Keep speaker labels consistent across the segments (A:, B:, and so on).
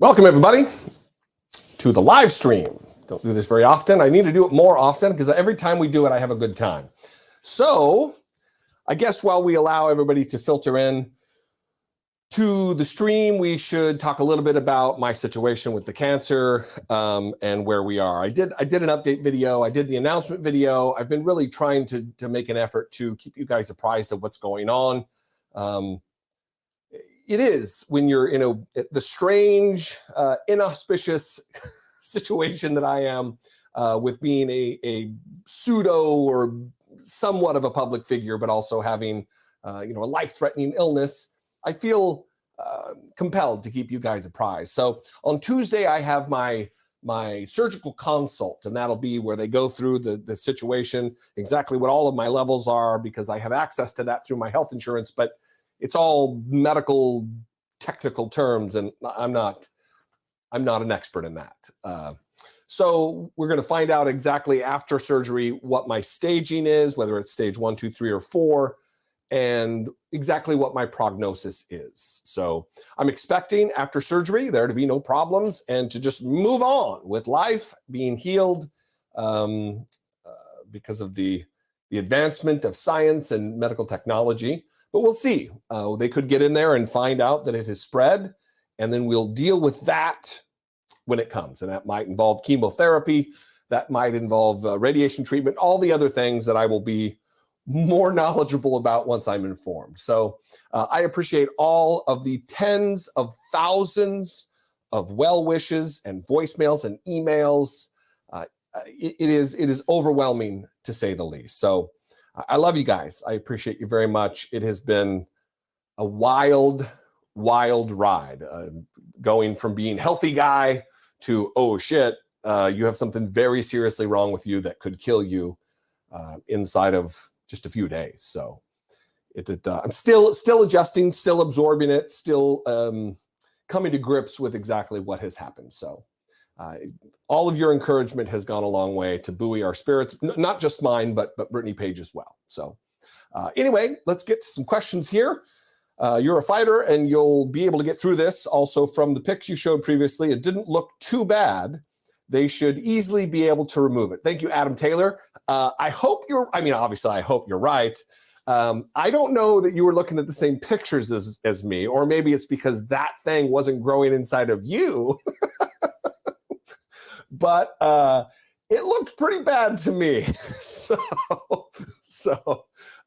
A: Welcome, everybody, to the live stream. Don't do this very often. I need to do it more often because every time we do it, I have a good time. So I guess while we allow everybody to filter in to the stream, we should talk a little bit about my situation with the cancer and where we are. I did an update video. I did the announcement video. I've been really trying to make an effort to keep you guys apprised of what's going on. It is when you're in the strange, inauspicious situation that I am with being a pseudo or somewhat of a public figure, but also having a life-threatening illness. I feel compelled to keep you guys apprised. So on Tuesday, I have my surgical consult, and that'll be where they go through the situation, exactly what all of my levels are, because I have access to that through my health insurance, but it's all medical technical terms, and I'm not an expert in that. So we're going to find out exactly after surgery what my staging is, whether it's stage 1, 2, 3, or 4, and exactly what my prognosis is. So I'm expecting after surgery there to be no problems and to just move on with life, being healed because of the advancement of science and medical technology. But we'll see. They could get in there and find out that it has spread, and then we'll deal with that when it comes. And that might involve chemotherapy. That might involve radiation treatment, all the other things that I will be more knowledgeable about once I'm informed. So I appreciate all of the tens of thousands of well wishes and voicemails and emails. It is overwhelming, to say the least. So I love you guys. I appreciate you very much. It has been a wild, wild ride, going from being healthy guy to, oh shit, you have something very seriously wrong with you that could kill you inside of just a few days. So I'm still adjusting, still absorbing it, still coming to grips with exactly what has happened. So all of your encouragement has gone a long way to buoy our spirits, not just mine, but Brittany Page as well. So anyway, let's get to some questions here. You're a fighter, and you'll be able to get through this. Also, from the pics you showed previously, it didn't look too bad. They should easily be able to remove it. Thank you, Adam Taylor. Obviously, I hope you're right. I don't know that you were looking at the same pictures as me, or maybe it's because that thing wasn't growing inside of you. But it looked pretty bad to me. So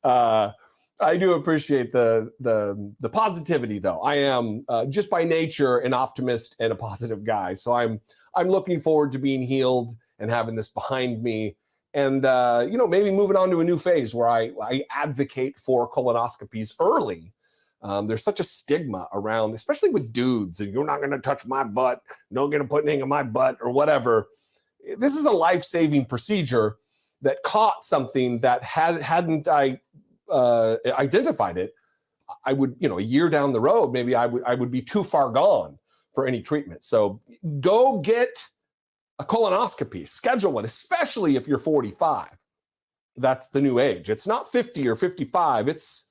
A: I do appreciate the positivity, though. I am just by nature an optimist and a positive guy. So I'm looking forward to being healed and having this behind me, and maybe moving on to a new phase where I advocate for colonoscopies early. There's such a stigma around, especially with dudes, and you're not going to touch my butt, not going to put anything in my butt or whatever. This is a life-saving procedure that caught something that hadn't I identified it, I would, a year down the road, maybe I would be too far gone for any treatment. So go get a colonoscopy, schedule one, especially if you're 45. That's the new age. It's not 50 or 55. It's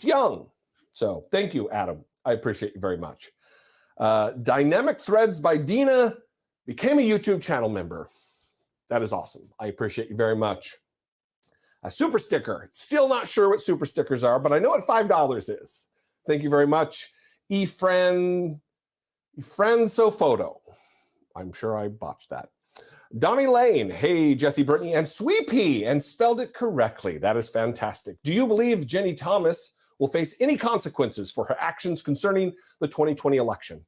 A: young. So thank you, Adam. I appreciate you very much. Dynamic Threads by Dina became a YouTube channel member. That is awesome. I appreciate you very much. A super sticker. Still not sure what super stickers are, but I know what $5 is. Thank you very much. Efriend Photo. I'm sure I botched that. Donnie Lane. Hey, Jesse, Brittany, and Sweepy, and spelled it correctly. That is fantastic. Do you believe Ginni Thomas will face any consequences for her actions concerning the 2020 election?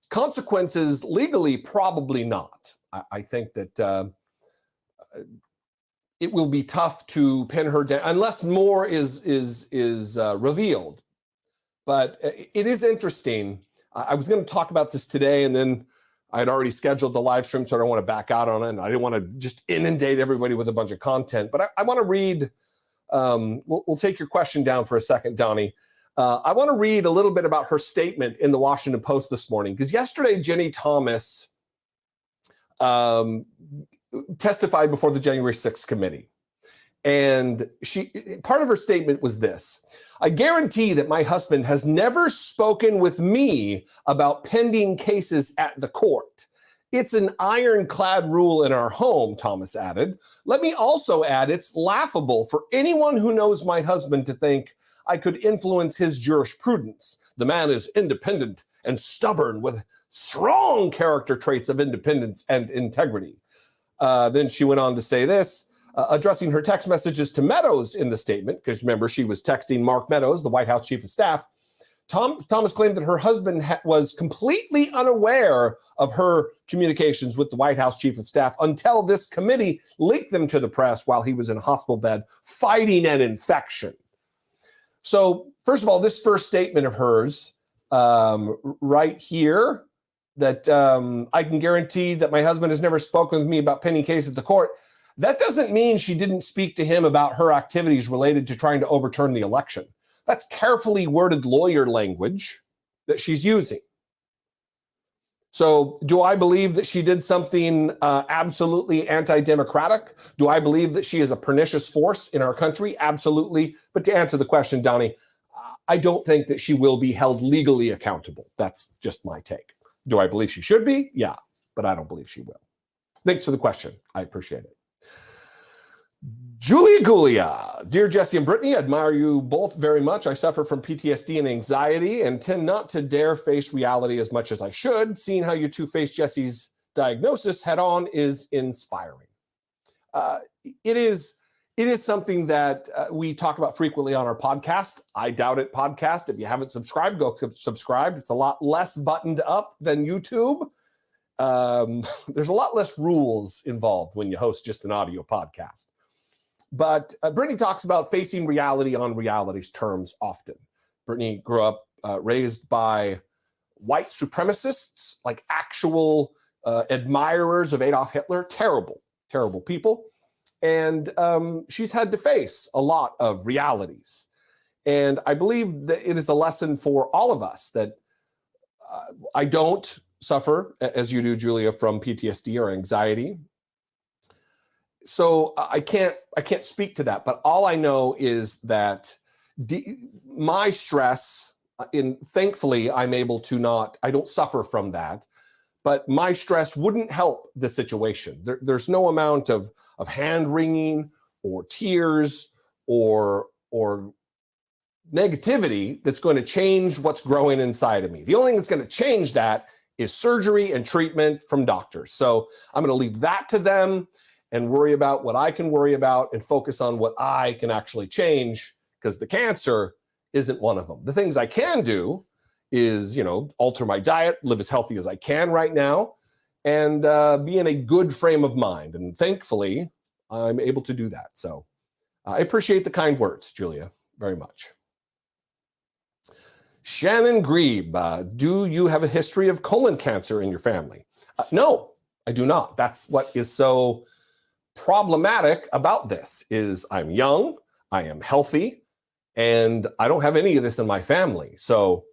A: Consequences legally, probably not. I think that it will be tough to pin her down unless more is revealed. But it is interesting. I was going to talk about this today, and then I had already scheduled the live stream, so I don't want to back out on it. And I didn't want to just inundate everybody with a bunch of content. But I want to read. We'll take your question down for a second, Donnie. I want to read a little bit about her statement in the Washington Post this morning, because yesterday Ginni Thomas testified before the January 6th committee. And part of her statement was this: I guarantee that my husband has never spoken with me about pending cases at the court. It's an ironclad rule in our home, Thomas added. Let me also add, it's laughable for anyone who knows my husband to think I could influence his jurisprudence. The man is independent and stubborn with strong character traits of independence and integrity. Then she went on to say this, addressing her text messages to Meadows in the statement, because remember, she was texting Mark Meadows, the White House chief of staff. Thomas claimed that her husband was completely unaware of her communications with the White House chief of staff until this committee leaked them to the press while he was in a hospital bed fighting an infection. So, first of all, this first statement of hers right here, that I can guarantee that my husband has never spoken with me about pending case at the court, that doesn't mean she didn't speak to him about her activities related to trying to overturn the election. That's carefully worded lawyer language that she's using. So do I believe that she did something absolutely anti-democratic? Do I believe that she is a pernicious force in our country? Absolutely. But to answer the question, Donnie, I don't think that she will be held legally accountable. That's just my take. Do I believe she should be? Yeah, but I don't believe she will. Thanks for the question. I appreciate it. Julia Gulia, dear Jesse and Brittany, I admire you both very much. I suffer from PTSD and anxiety and tend not to dare face reality as much as I should. Seeing how you two face Jesse's diagnosis head on is inspiring. It is something that we talk about frequently on our podcast. I Doubt It podcast. If you haven't subscribed, go subscribe. It's a lot less buttoned up than YouTube. There's a lot less rules involved when you host just an audio podcast. But Brittany talks about facing reality on reality's terms often. Brittany grew up raised by white supremacists, like actual admirers of Adolf Hitler, terrible, terrible people. And she's had to face a lot of realities. And I believe that it is a lesson for all of us that I don't suffer, as you do, Julia, from PTSD or anxiety. So I can't speak to that, but all I know is that my stress, thankfully, I'm able to I don't suffer from that, but my stress wouldn't help the situation. There's no amount of hand wringing or tears or negativity that's going to change what's growing inside of me. The only thing that's going to change that is surgery and treatment from doctors. So I'm going to leave that to them and worry about what I can worry about and focus on what I can actually change, because the cancer isn't one of them. The things I can do is, alter my diet, live as healthy as I can right now, and be in a good frame of mind. And thankfully, I'm able to do that. So I appreciate the kind words, Julia, very much. Shannon Grebe, do you have a history of colon cancer in your family? No, I do not. That's what is so problematic about this is I'm young, I am healthy, and I don't have any of this in my family. So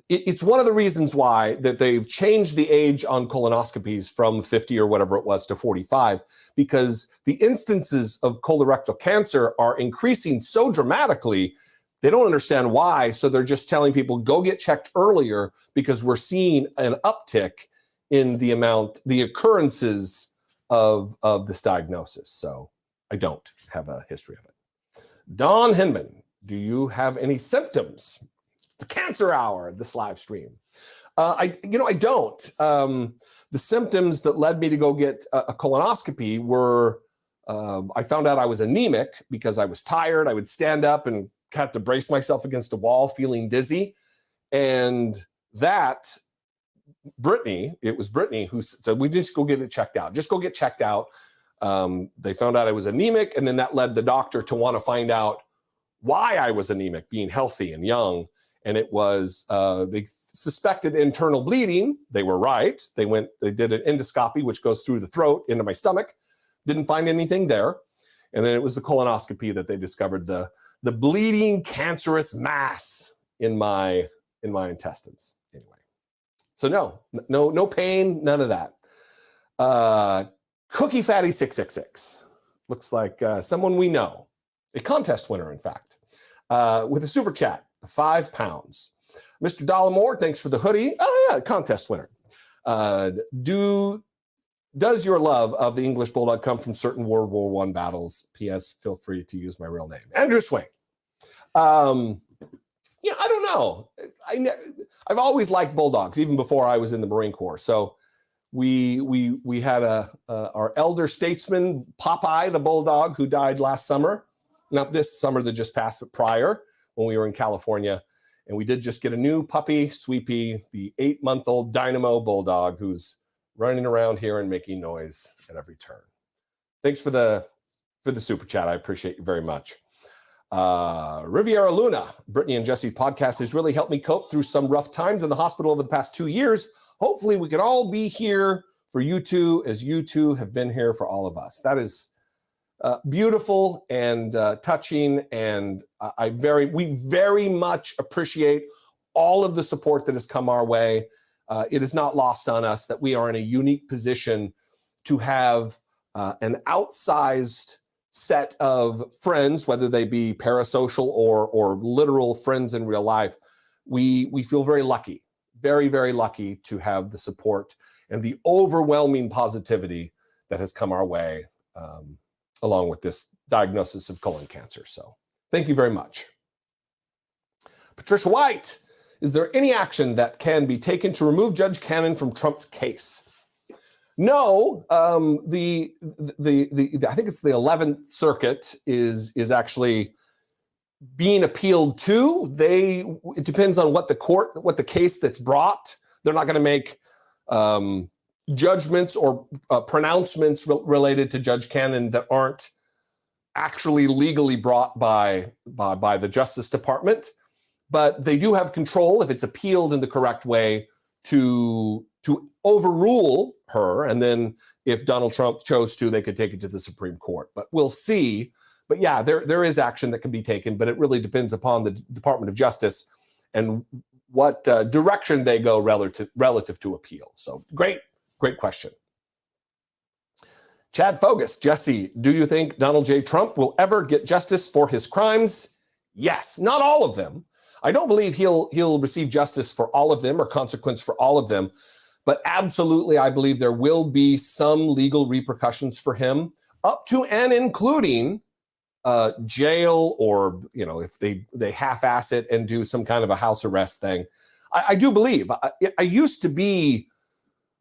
A: it's one of the reasons why that they've changed the age on colonoscopies from 50 or whatever it was to 45, because the instances of colorectal cancer are increasing so dramatically. They don't understand why. So they're just telling people, go get checked earlier, because we're seeing an uptick in the occurrences of this diagnosis. So I don't have a history of it. Don Hinman, do you have any symptoms? It's the cancer hour, this live stream. I don't. The symptoms that led me to go get a colonoscopy were, I found out I was anemic because I was tired. I would stand up and have to brace myself against a wall feeling dizzy. And that, it was Brittany who said, we just go get it checked out. Just go get checked out. They found out I was anemic, and then that led the doctor to want to find out why I was anemic, being healthy and young. And it was, they suspected internal bleeding. They were right. They did an endoscopy, which goes through the throat into my stomach. Didn't find anything there. And then it was the colonoscopy that they discovered the bleeding cancerous mass in my intestines. Anyway, so no pain, none of that. Cookie Fatty 666 Looks like someone we know, a contest winner, in fact, with a super chat, £5. Mr. Dollemore, thanks for the hoodie. Oh yeah, contest winner. Does your love of the English Bulldog come from certain World War I battles? P.S. Feel free to use my real name. Andrew Swing. Yeah, I don't know. I've always liked Bulldogs, even before I was in the Marine Corps. So we had our elder statesman, Popeye the Bulldog, who died last summer. Not this summer that just passed, but prior, when we were in California. And we did just get a new puppy, Sweepy, the 8-month-old Dynamo Bulldog, who's running around here and making noise at every turn. Thanks for the super chat. I appreciate you very much. Riviera Luna, Brittany and Jesse podcast has really helped me cope through some rough times in the hospital over the past 2 years. Hopefully we can all be here for you two, as you two have been here for all of us. That is beautiful and touching, and we very much appreciate all of the support that has come our way. It is not lost on us that we are in a unique position to have an outsized set of friends, whether they be parasocial or literal friends in real life. We feel very lucky, very, very lucky to have the support and the overwhelming positivity that has come our way along with this diagnosis of colon cancer. So thank you very much. Patricia White, is there any action that can be taken to remove Judge Cannon from Trump's case? No, I think it's the 11th Circuit is actually being appealed to. It depends on what the case that's brought. They're not going to make judgments or pronouncements related to Judge Cannon that aren't actually legally brought by the Justice Department. But they do have control, if it's appealed in the correct way, to overrule her. And then if Donald Trump chose to, they could take it to the Supreme Court. But we'll see. But yeah, there is action that can be taken, but it really depends upon the Department of Justice and what direction they go relative to appeal. So great question. Chad Fogus, Jesse, do you think Donald J. Trump will ever get justice for his crimes? Yes, not all of them. I don't believe he'll receive justice for all of them or consequence for all of them, but absolutely I believe there will be some legal repercussions for him, up to and including jail, or if they half-ass it and do some kind of a house arrest thing. I do believe. I used to be.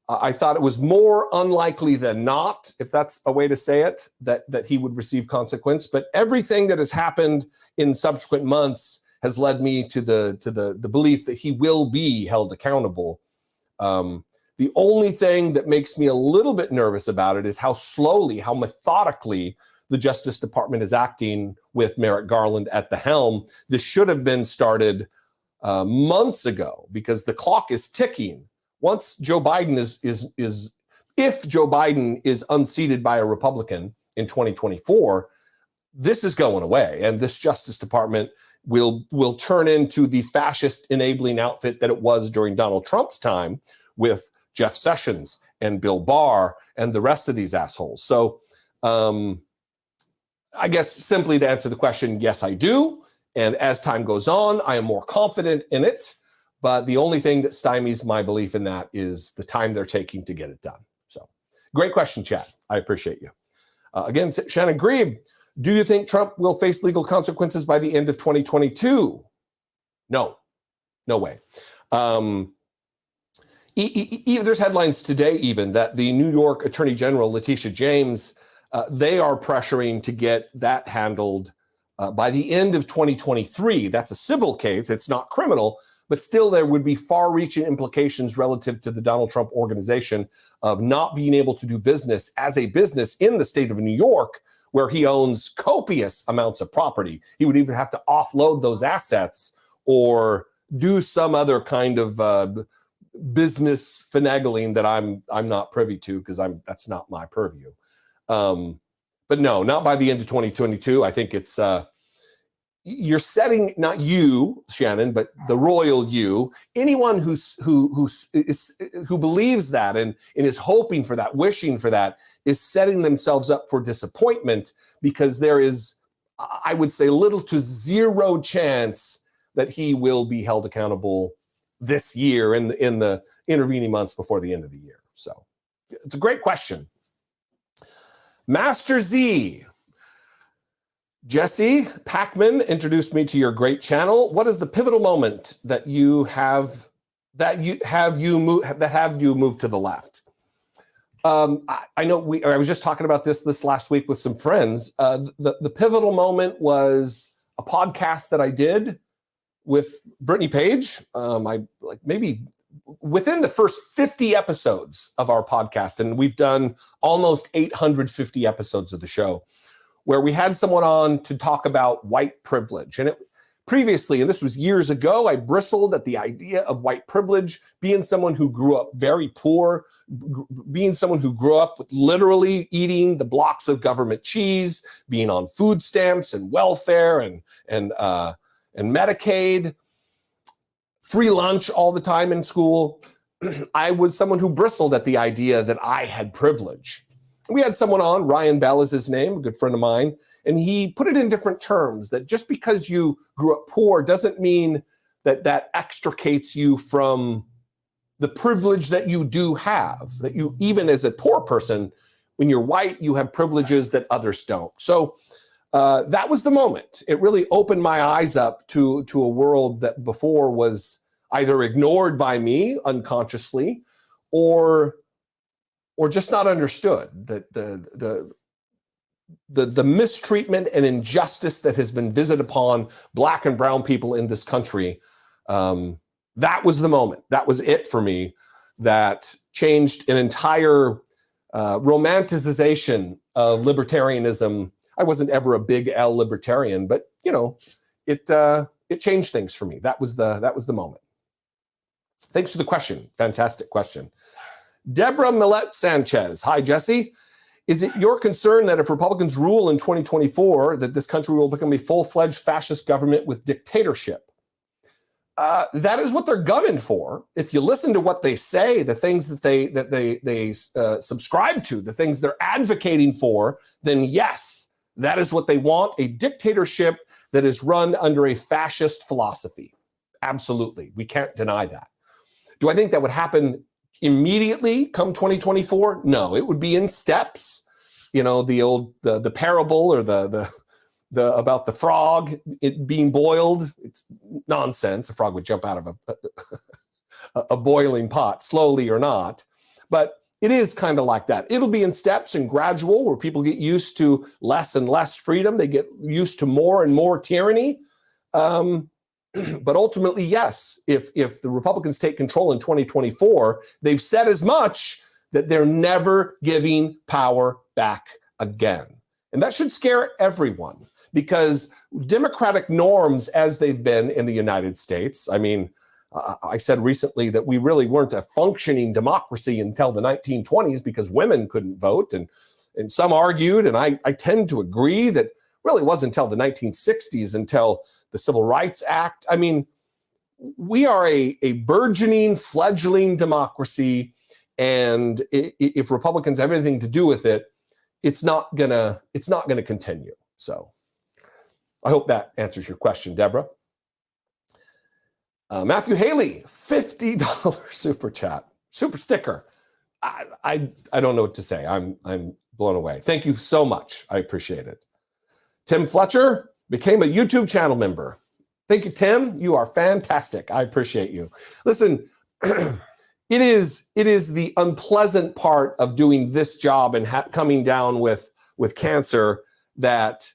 A: I thought it was more unlikely than not, if that's a way to say it, that he would receive consequence. But everything that has happened in subsequent months has led me to the belief that he will be held accountable. The only thing that makes me a little bit nervous about it is how slowly, how methodically the Justice Department is acting with Merrick Garland at the helm. This should have been started months ago, because the clock is ticking. Once Joe Biden if Joe Biden is unseated by a Republican in 2024, this is going away, and this Justice Department will turn into the fascist enabling outfit that it was during Donald Trump's time with Jeff Sessions and Bill Barr and the rest of these assholes. So I guess simply to answer the question, yes, I do. And as time goes on, I am more confident in it. But the only thing that stymies my belief in that is the time they're taking to get it done. So great question, Chad. I appreciate you. Again, Shannon Grebe, do you think Trump will face legal consequences by the end of 2022? No way. There's headlines today even that the New York Attorney General, Letitia James, they are pressuring to get that handled by the end of 2023. That's a civil case. It's not criminal. But still, there would be far-reaching implications relative to the Donald Trump organization of not being able to do business as a business in the state of New York, where he owns copious amounts of property. He would even have to offload those assets or do some other kind of business finagling that I'm not privy to, because that's not my purview. But no, not by the end of 2022. I think it's you're setting, not you, Shannon, but the royal you, anyone who believes that and is hoping for that, wishing for that, is setting themselves up for disappointment, because there is, I would say, little to zero chance that he will be held accountable this year in the intervening months before the end of the year. So it's a great question. Master Z. Jesse Packman introduced me to your great channel. What is the pivotal moment that you moved to the left? I know I was just talking about this last week with some friends. The pivotal moment was a podcast that I did with Brittany Page. Maybe within the first 50 episodes of our podcast, and we've done almost 850 episodes of the show, where we had someone on to talk about white privilege. And previously, and this was years ago, I bristled at the idea of white privilege, being someone who grew up very poor, being someone who grew up with literally eating the blocks of government cheese, being on food stamps and welfare and Medicaid, free lunch all the time in school. I was someone who bristled at the idea that I had privilege. We had someone on, Ryan Bell is his name, a good friend of mine, and he put it in different terms, that just because you grew up poor doesn't mean that extricates you from the privilege that you do have, that you, even as a poor person, when you're white, you have privileges that others don't. So that was the moment. It really opened my eyes up to a world that before was either ignored by me unconsciously or just not understood, that the mistreatment and injustice that has been visited upon Black and brown people in this country. That was the moment. That was it for me. That changed an entire romanticization of libertarianism. I wasn't ever a big L libertarian, but it changed things for me. That was the moment. Thanks for the question. Fantastic question. Deborah Millette Sanchez. Hi, Jesse. Is it your concern that if Republicans rule in 2024, that this country will become a full-fledged fascist government with dictatorship? That is what they're gunning for. If you listen to what they say, the things that they subscribe to, the things they're advocating for, then yes, that is what they want, a dictatorship that is run under a fascist philosophy. Absolutely. We can't deny that. Do I think that would happen immediately come 2024? No, it would be in steps. You know, the parable or the about the frog it being boiled. It's nonsense. A frog would jump out of a boiling pot, slowly or not. But it is kind of like that. It'll be in steps and gradual, where people get used to less and less freedom. They get used to more and more tyranny. But ultimately, yes, if the Republicans take control in 2024, they've said as much, that they're never giving power back again. And that should scare everyone, because democratic norms as they've been in the United States, I mean, I said recently that we really weren't a functioning democracy until the 1920s because women couldn't vote. And some argued, and I tend to agree, that really wasn't until the 1960s, until the Civil Rights Act. I mean, we are a burgeoning, fledgling democracy, and if Republicans have anything to do with it, it's not gonna continue. So I hope that answers your question, Deborah. Matthew Haley, $50 super chat, super sticker. I don't know what to say. I'm blown away. Thank you so much. I appreciate it. Tim Fletcher became a YouTube channel member. Thank you, Tim. You are fantastic. I appreciate you. Listen, it is the unpleasant part of doing this job and coming down with cancer that,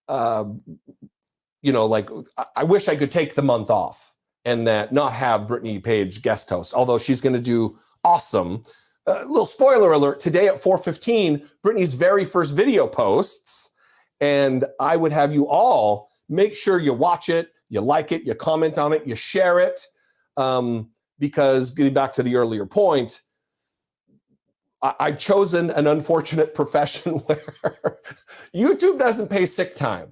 A: like, I wish I could take the month off and that not have Brittany Page guest host, although she's going to do awesome. Little spoiler alert, today at 4:15, Brittany's very first video posts. And I would have you all make sure you watch it, you like it, you comment on it, you share it. Because getting back to the earlier point, I've chosen an unfortunate profession where YouTube doesn't pay sick time.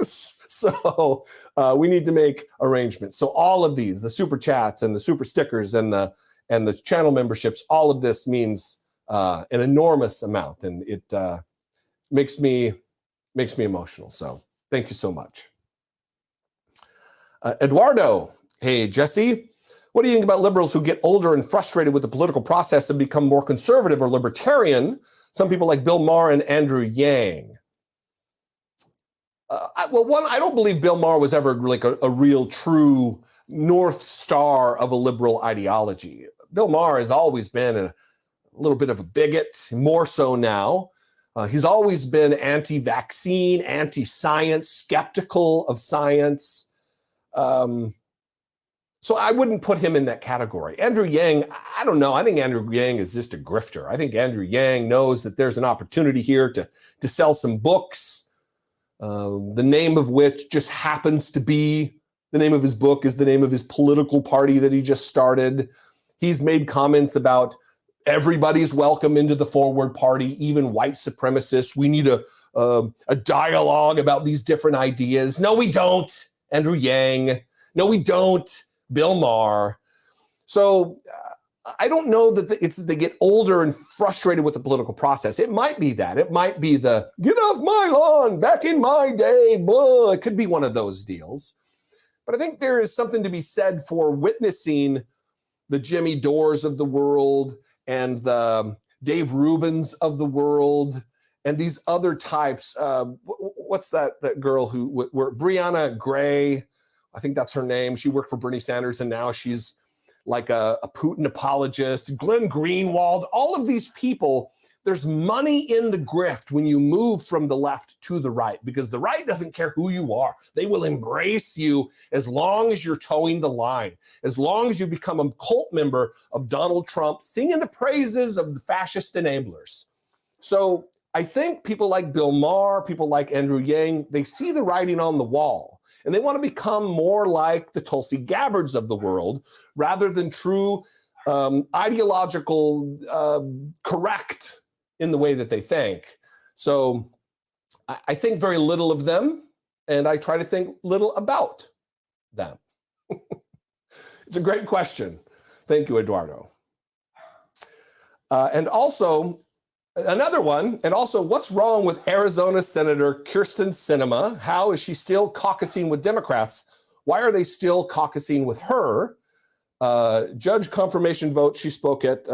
A: So we need to make arrangements. So all of these, the super chats and the super stickers and the channel memberships, all of this means an enormous amount, and it makes me emotional. So thank you so much. Eduardo, hey, Jesse, what do you think about liberals who get older and frustrated with the political process and become more conservative or libertarian? Some people like Bill Maher and Andrew Yang. I don't believe Bill Maher was ever like a real true North Star of a liberal ideology. Bill Maher has always been a little bit of a bigot, more so now. He's always been anti-vaccine, anti-science, skeptical of science. So I wouldn't put him in that category. Andrew Yang, I don't know. I think Andrew Yang is just a grifter. I think Andrew Yang knows that there's an opportunity here to sell some books, the name of which just happens to be, the name of his book is the name of his political party that he just started. He's made comments about everybody's welcome into the Forward Party, even white supremacists. We need a dialogue about these different ideas. No, we don't, Andrew Yang. No, we don't, Bill Maher. So I don't know that it's that they get older and frustrated with the political process. It might be that. It might be the get off my lawn, back in my day, blah. It could be one of those deals. But I think there is something to be said for witnessing the Jimmy Dores of the world and the Dave Rubins of the world and these other types. What's that girl who, Brianna Gray, I think that's her name. She worked for Bernie Sanders and now she's like a Putin apologist. Glenn Greenwald, all of these people, there's money in the grift when you move from the left to the right, because the right doesn't care who you are. They will embrace you as long as you're towing the line, as long as you become a cult member of Donald Trump, singing the praises of the fascist enablers. So I think people like Bill Maher, people like Andrew Yang, they see the writing on the wall and they want to become more like the Tulsi Gabbards of the world rather than true ideological correct in the way that they think. So I think very little of them, and I try to think little about them. It's a great question. Thank you, Eduardo. And also, another one, and also, what's wrong with Arizona Senator Kyrsten Sinema? How is she still caucusing with Democrats? Why are they still caucusing with her? Judge confirmation vote, she spoke at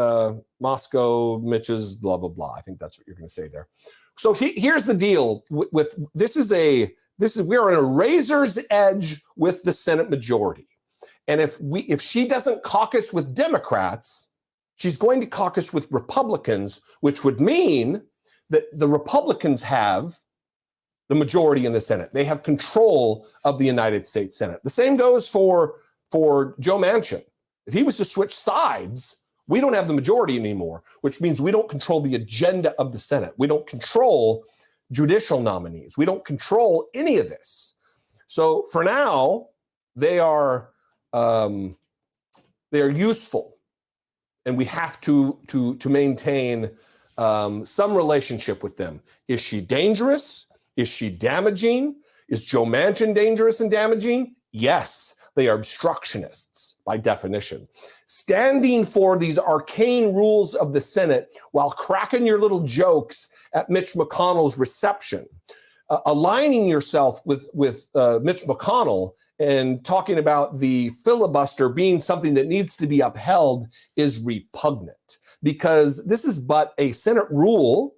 A: Moscow, Mitch's, blah, blah, blah. I think that's what you're going to say there. So here's the deal with this is we are in a razor's edge with the Senate majority. And if she doesn't caucus with Democrats, she's going to caucus with Republicans, which would mean that the Republicans have the majority in the Senate. They have control of the United States Senate. The same goes for Joe Manchin. If he was to switch sides, we don't have the majority anymore, which means we don't control the agenda of the Senate. We don't control judicial nominees. We don't control any of this. So for now, they are useful, and we have to maintain some relationship with them. Is she dangerous? Is she damaging? Is Joe Manchin dangerous and damaging? Yes. They are obstructionists by definition. Standing for these arcane rules of the Senate while cracking your little jokes at Mitch McConnell's reception, aligning yourself with Mitch McConnell and talking about the filibuster being something that needs to be upheld is repugnant, because this is but a Senate rule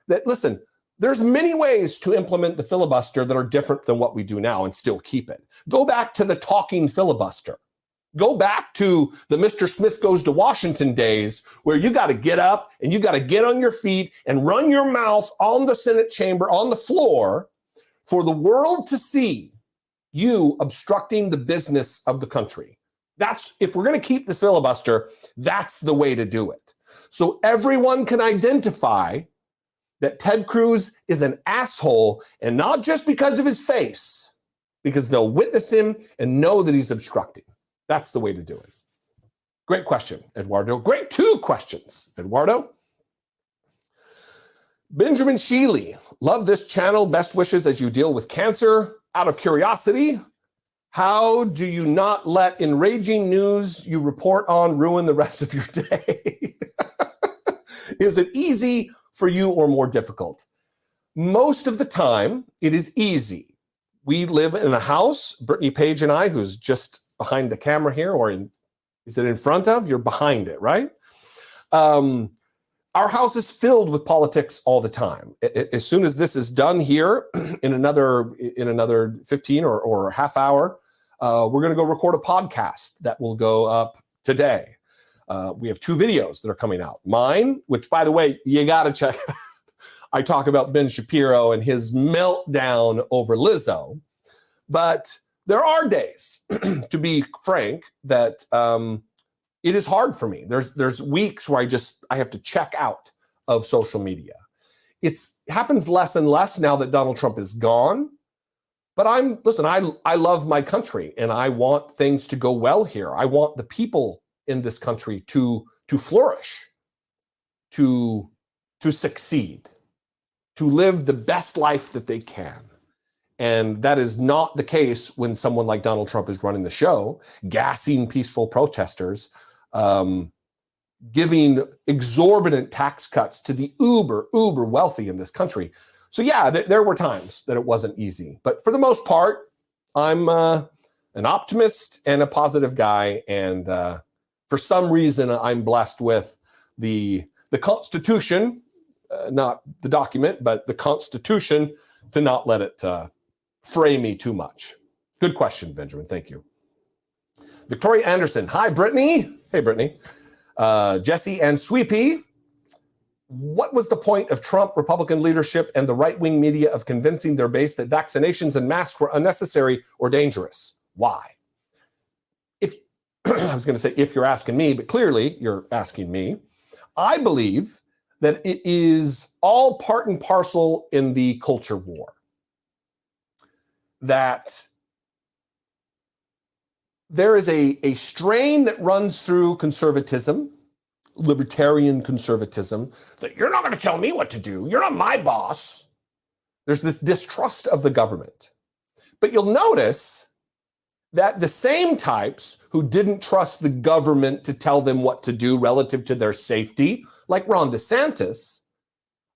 A: that, listen, there's many ways to implement the filibuster that are different than what we do now and still keep it. Go back to the talking filibuster. Go back to the Mr. Smith Goes to Washington days, where you got to get up and you got to get on your feet and run your mouth on the Senate chamber, on the floor, for the world to see you obstructing the business of the country. That's, if we're going to keep this filibuster, that's the way to do it. So everyone can identify that Ted Cruz is an asshole, and not just because of his face, because they'll witness him and know that he's obstructing. That's the way to do it. Great question, Eduardo. Great two questions, Eduardo. Benjamin Sheely, love this channel. Best wishes as you deal with cancer. Out of curiosity, how do you not let enraging news you report on ruin the rest of your day? Is it easy for you or more difficult? Most of the time, it is easy. We live in a house, Brittany Page and I, who's just behind the camera here, or is it in front of? You're behind it, right? Our house is filled with politics all the time. As soon as this is done here, in another 15 or half hour, we're going to go record a podcast that will go up today. We have 2 videos that are coming out. Mine, which, by the way, you got to check. I talk about Ben Shapiro and his meltdown over Lizzo. But there are days, to be frank, that it is hard for me. There's weeks where I have to check out of social media. It happens less and less now that Donald Trump is gone. But I love my country and I want things to go well here. I want the people in this country to flourish, to succeed, to live the best life that they can. And that is not the case when someone like Donald Trump is running the show, gassing peaceful protesters, giving exorbitant tax cuts to the uber wealthy in this country. So yeah, there were times that it wasn't easy. But for the most part, I'm an optimist and a positive guy. And for some reason, I'm blessed with the Constitution, not the document, but the Constitution, to not let it fray me too much. Good question, Benjamin. Thank you. Victoria Anderson. Hi, Brittany. Hey, Brittany. Jesse and Sweepy. What was the point of Trump, Republican leadership, and the right-wing media of convincing their base that vaccinations and masks were unnecessary or dangerous? Why? I was going to say if you're asking me, but clearly you're asking me. I believe that it is all part and parcel in the culture war. That there is a strain that runs through conservatism, libertarian conservatism, that you're not going to tell me what to do. You're not my boss. There's this distrust of the government. But you'll notice that the same types who didn't trust the government to tell them what to do relative to their safety, like Ron DeSantis,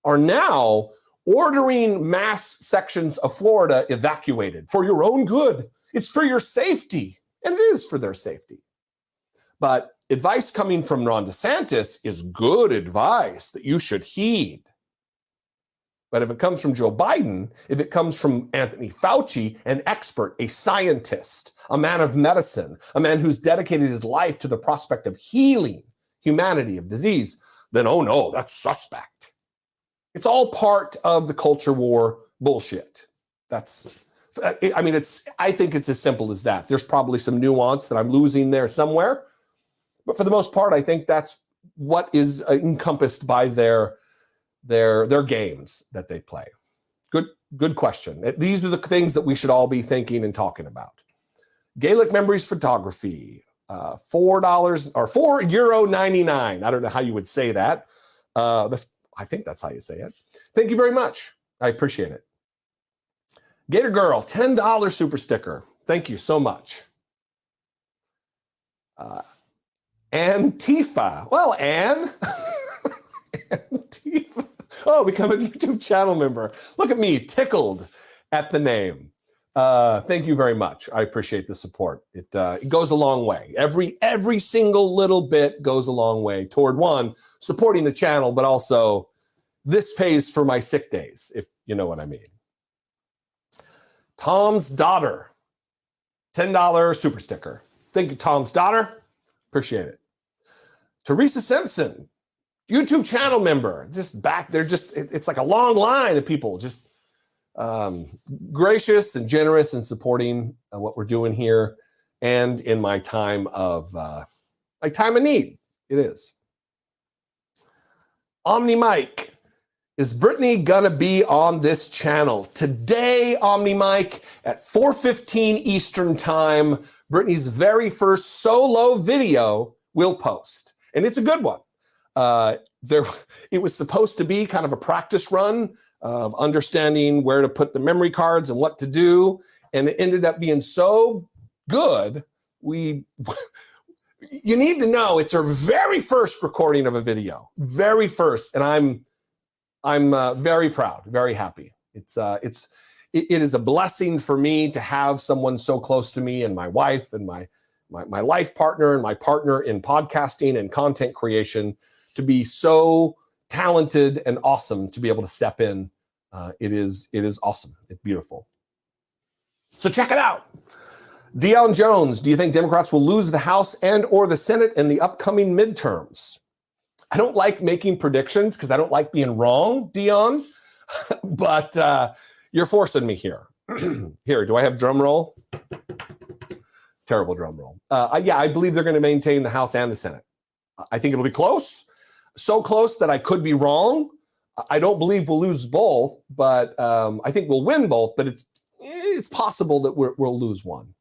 A: are now ordering mass sections of Florida evacuated for your own good. It's for your safety, and it is for their safety. But advice coming from Ron DeSantis is good advice that you should heed. But if it comes from Joe Biden, if it comes from Anthony Fauci, an expert, a scientist, a man of medicine, a man who's dedicated his life to the prospect of healing humanity of disease, then, oh no, that's suspect. It's all part of the culture war bullshit. I think it's as simple as that. There's probably some nuance that I'm losing there somewhere. But for the most part, I think that's what is encompassed by their games that they play. Good question. These are the things that we should all be thinking and talking about. Gaelic Memories Photography, $4 or €4.99. I don't know how you would say that. I think that's how you say it. Thank you very much. I appreciate it. Gator Girl, $10 super sticker. Thank you so much. Antifa. Well, Ann. Antifa. Oh, become a YouTube channel member. Look at me, tickled at the name. Thank you very much. I appreciate the support. It goes a long way. Every single little bit goes a long way toward, one, supporting the channel, but also this pays for my sick days, if you know what I mean. Tom's Daughter, $10 super sticker. Thank you, Tom's Daughter. Appreciate it. Teresa Simpson, YouTube channel member, just back there. It's like a long line of people just gracious and generous in supporting what we're doing here, and in my time of need. It is. Omni Mike, is Brittany gonna be on this channel today? Omni Mike at 4:15 Eastern time. Brittany's very first solo video will post, and it's a good one. It was supposed to be kind of a practice run of understanding where to put the memory cards and what to do, and it ended up being so good You need to know it's our very first recording of a video, very first, and I'm very proud, very happy. It is a blessing for me to have someone so close to me, and my wife and my life partner and my partner in podcasting and content creation, to be so talented and awesome to be able to step in. It is awesome. It's beautiful. So check it out. Dion Jones, do you think Democrats will lose the House and or the Senate in the upcoming midterms? I don't like making predictions because I don't like being wrong, Dion, but you're forcing me here. Here, do I have drum roll? Terrible drum roll. Yeah, I believe they're going to maintain the House and the Senate. I think it'll be close, so close that I could be wrong. I don't believe we'll lose both, but I think we'll win both, but it's possible that we'll lose one.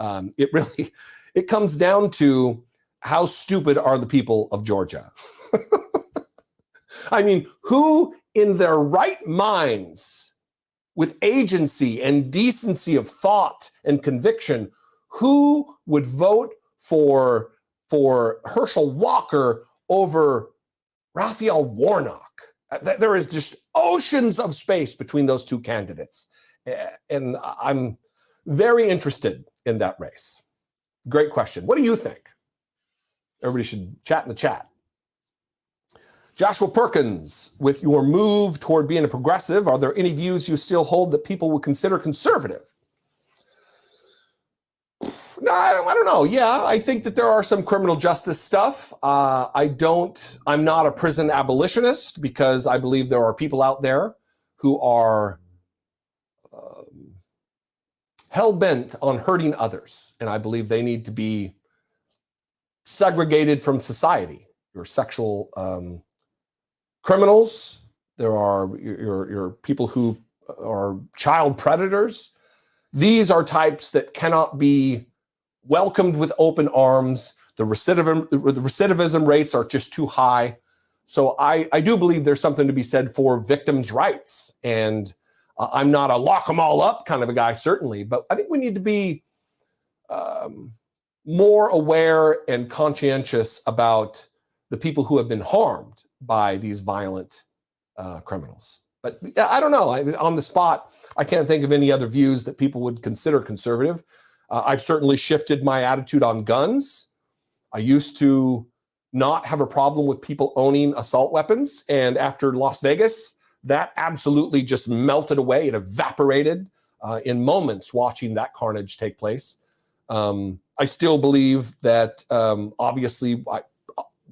A: It comes down to how stupid are the people of Georgia. I mean, who in their right minds, with agency and decency of thought and conviction, who would vote for Herschel Walker over Raphael Warnock? There is just oceans of space between those two candidates. And I'm very interested in that race. Great question. What do you think? Everybody should chat in the chat. Joshua Perkins, with your move toward being a progressive, are there any views you still hold that people would consider conservative? No, I don't know. Yeah, I think that there are some criminal justice stuff. I'm not a prison abolitionist because I believe there are people out there who are hell-bent on hurting others. And I believe they need to be segregated from society. Your sexual criminals, there are your people who are child predators. These are types that cannot be welcomed with open arms. The recidivism rates are just too high. So I do believe there's something to be said for victims' rights. And I'm not a lock them all up kind of a guy, certainly, but I think we need to be more aware and conscientious about the people who have been harmed by these violent criminals. But I don't know. On the spot, I can't think of any other views that people would consider conservative. I've certainly shifted my attitude on guns. I used to not have a problem with people owning assault weapons. And after Las Vegas, that absolutely just melted away. It evaporated in moments watching that carnage take place. I still believe that obviously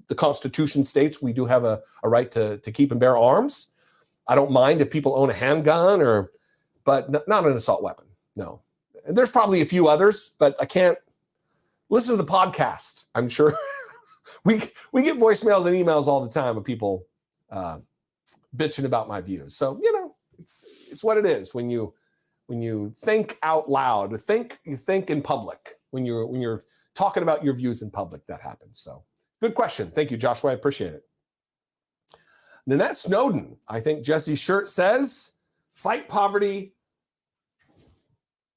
A: the Constitution states we do have a right to keep and bear arms. I don't mind if people own a handgun but not an assault weapon. No. And there's probably a few others, but I can't listen to the podcast. I'm sure we get voicemails and emails all the time of people bitching about my views. So, it's what it is when you think out loud, you think in public. When you're talking about your views in public, that happens. So, good question. Thank you, Joshua. I appreciate it. Nanette Snowden, I think Jesse's shirt says, fight poverty,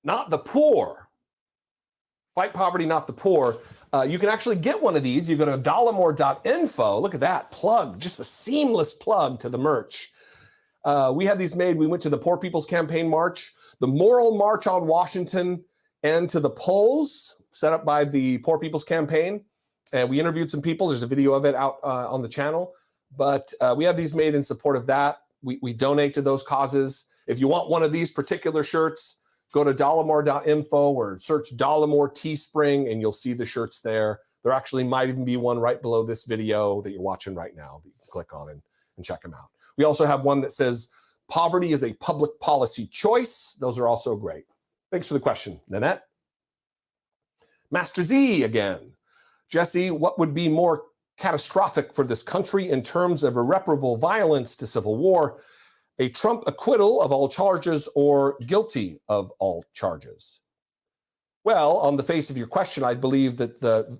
A: not the poor. Fight poverty, not the poor. You can actually get one of these. You go to dollemore.info. Look at that plug, just a seamless plug to the merch. We had these made. We went to the Poor People's Campaign March, the Moral March on Washington, and to the polls set up by the Poor People's Campaign. And we interviewed some people. There's a video of it out on the channel. But we have these made in support of that. We donate to those causes. If you want one of these particular shirts, go to dollemore.info or search Dollemore Teespring, and you'll see the shirts there. There actually might even be one right below this video that you're watching right now that you can click on and check them out. We also have one that says, poverty is a public policy choice. Those are also great. Thanks for the question, Nanette. Master Z again. Jesse, what would be more catastrophic for this country in terms of irreparable violence to civil war? A Trump acquittal of all charges or guilty of all charges? Well, on the face of your question, I believe that the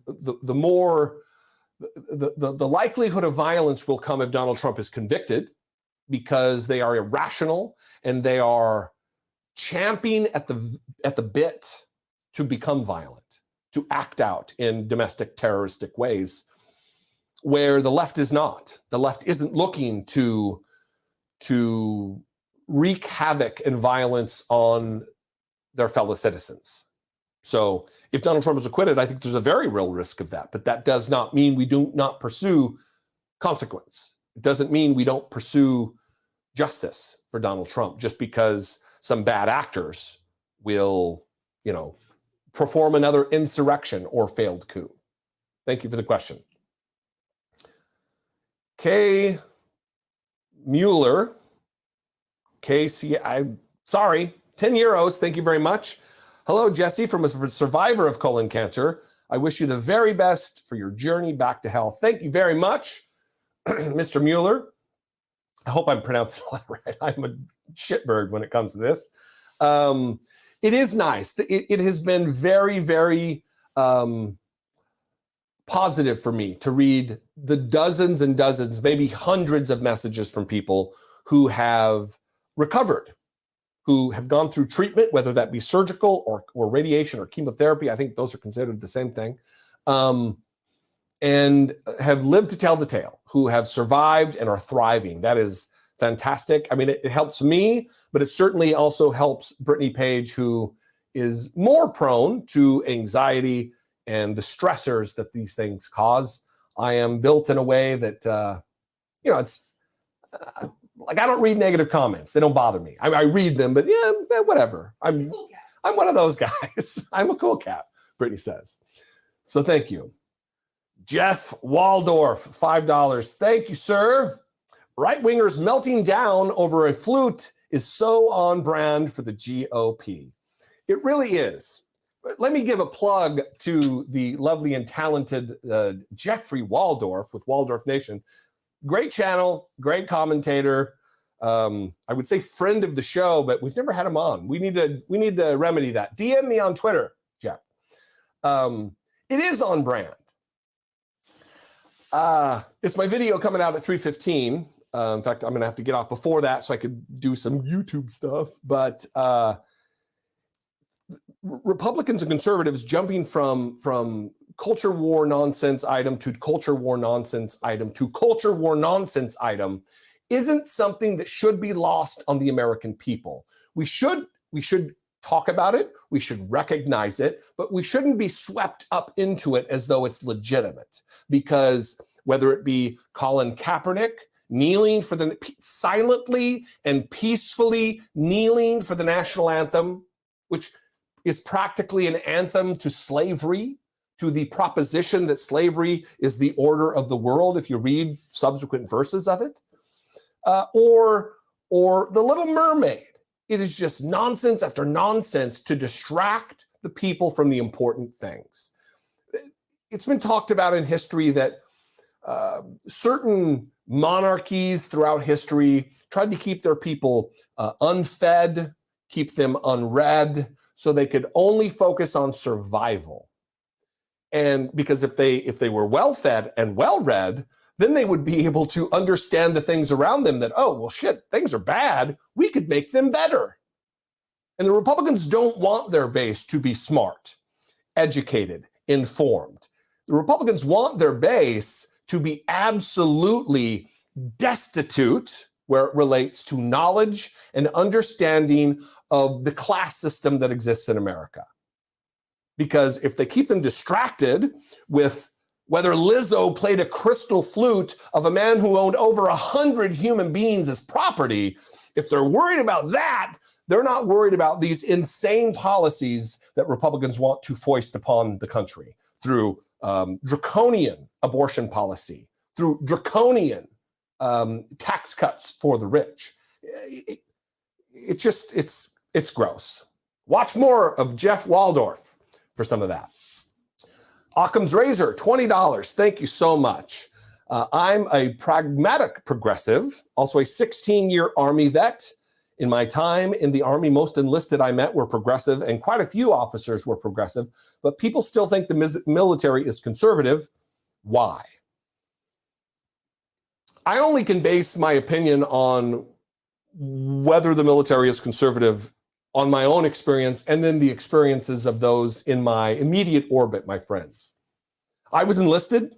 A: likelihood of violence will come if Donald Trump is convicted, because they are irrational and they are champing at the bit to become violent. to act out in domestic terroristic ways, where the left is not. The left isn't looking to wreak havoc and violence on their fellow citizens. So if Donald Trump is acquitted, I think there's a very real risk of that. But that does not mean we do not pursue consequence. It doesn't mean we don't pursue justice for Donald Trump just because some bad actors will, perform another insurrection or failed coup. Thank you for the question. K. Mueller, sorry, 10 euros. Thank you very much. Hello, Jesse, from a survivor of colon cancer. I wish you the very best for your journey back to health. Thank you very much, Mr. Mueller. I hope I'm pronouncing it right. I'm a shitbird when it comes to this. It is nice. It has been very, very positive for me to read the dozens and dozens, maybe hundreds of messages from people who have recovered, who have gone through treatment, whether that be surgical or radiation or chemotherapy. I think those are considered the same thing, and have lived to tell the tale, who have survived and are thriving. That is fantastic. I mean, it helps me, but it certainly also helps Brittany Page, who is more prone to anxiety and the stressors that these things cause. I am built in a way that, it's like I don't read negative comments. They don't bother me. I read them, but yeah, whatever. I'm one of those guys. I'm a cool cat, Brittany says. So thank you. Jeff Waldorf, $5. Thank you, sir. Right-wingers melting down over a flute is so on brand for the GOP. It really is. Let me give a plug to the lovely and talented Jeffrey Waldorf with Waldorf Nation. Great channel, great commentator. I would say friend of the show, but we've never had him on. We need to remedy that. DM me on Twitter, Jeff. It is on brand. It's my video coming out at 3:15. In fact, I'm going to have to get off before that so I could do some YouTube stuff. But Republicans and conservatives jumping from culture war nonsense item to culture war nonsense item to culture war nonsense item isn't something that should be lost on the American people. We should talk about it. We should recognize it, but we shouldn't be swept up into it as though it's legitimate. Because whether it be Colin Kaepernick kneeling for silently and peacefully kneeling for the national anthem, which is practically an anthem to slavery, to the proposition that slavery is the order of the world, if you read subsequent verses of it, or The Little Mermaid. It is just nonsense after nonsense to distract the people from the important things. It's been talked about in history that certain monarchies throughout history tried to keep their people unfed, keep them unread, so they could only focus on survival. And because if they were well-fed and well-read, then they would be able to understand the things around them that, oh, well, shit, things are bad. We could make them better. And the Republicans don't want their base to be smart, educated, informed. The Republicans want their base to be absolutely destitute where it relates to knowledge and understanding of the class system that exists in America. Because if they keep them distracted with whether Lizzo played a crystal flute of a man who owned over 100 human beings as property, if they're worried about that, they're not worried about these insane policies that Republicans want to foist upon the country through draconian abortion policy, through draconian tax cuts for the rich. It's gross. Watch more of Jeff Waldorf for some of that. Occam's Razor, $20. Thank you so much. I'm a pragmatic progressive, also a 16-year Army vet. In my time in the Army, most enlisted I met were progressive, and quite a few officers were progressive, but people still think the military is conservative. Why? I only can base my opinion on whether the military is conservative on my own experience and then the experiences of those in my immediate orbit, my friends. I was enlisted.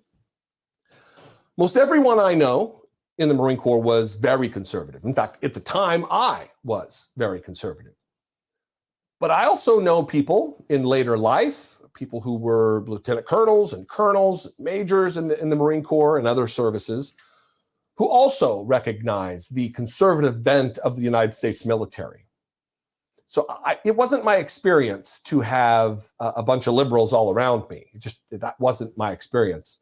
A: Most everyone I know in the Marine Corps was very conservative. In fact, at the time, I was very conservative. But I also know people in later life, people who were lieutenant colonels and colonels, majors in the Marine Corps and other services, who also recognize the conservative bent of the United States military. So it wasn't my experience to have a bunch of liberals all around me. That wasn't my experience.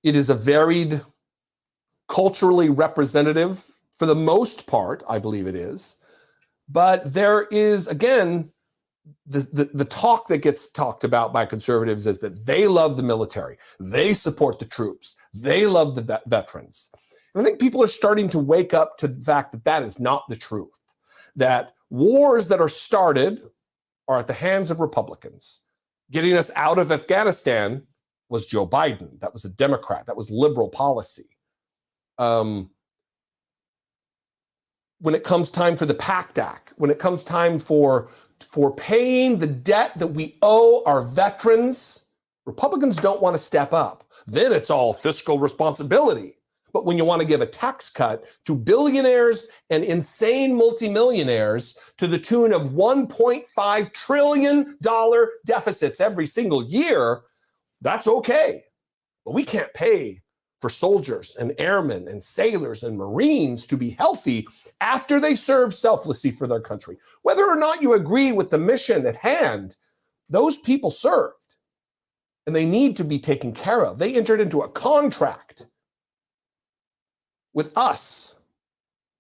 A: It is a varied, culturally representative, for the most part, I believe it is. But there is, again, the talk that gets talked about by conservatives is that they love the military, they support the troops, they love the veterans. And I think people are starting to wake up to the fact that that is not the truth, that wars that are started are at the hands of Republicans. Getting us out of Afghanistan was Joe Biden. That was a Democrat. That was liberal policy. When it comes time for the PACT Act, when it comes time for paying the debt that we owe our veterans, Republicans don't want to step up. Then it's all fiscal responsibility. But when you want to give a tax cut to billionaires and insane multimillionaires to the tune of $1.5 trillion deficits every single year, that's okay. But we can't pay for soldiers and airmen and sailors and Marines to be healthy after they serve selflessly for their country. Whether or not you agree with the mission at hand, those people served and they need to be taken care of. They entered into a contract with us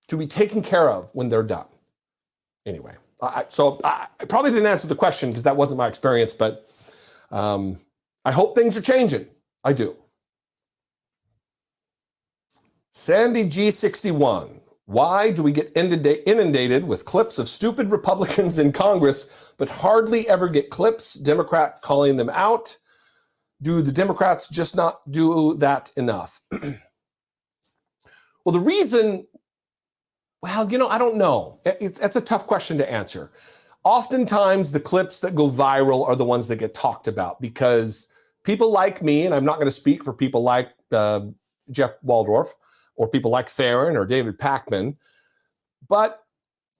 A: to be taken care of when they're done. Anyway, so I probably didn't answer the question because that wasn't my experience, but I hope things are changing. I do. Sandy G61. Why do we get inundated with clips of stupid Republicans in Congress, but hardly ever get clips, Democrat calling them out? Do the Democrats just not do that enough? Well, the reason, I don't know. That's a tough question to answer. Oftentimes, the clips that go viral are the ones that get talked about because people like me, and I'm not going to speak for people like Jeff Waldorf or people like Farron or David Pakman, but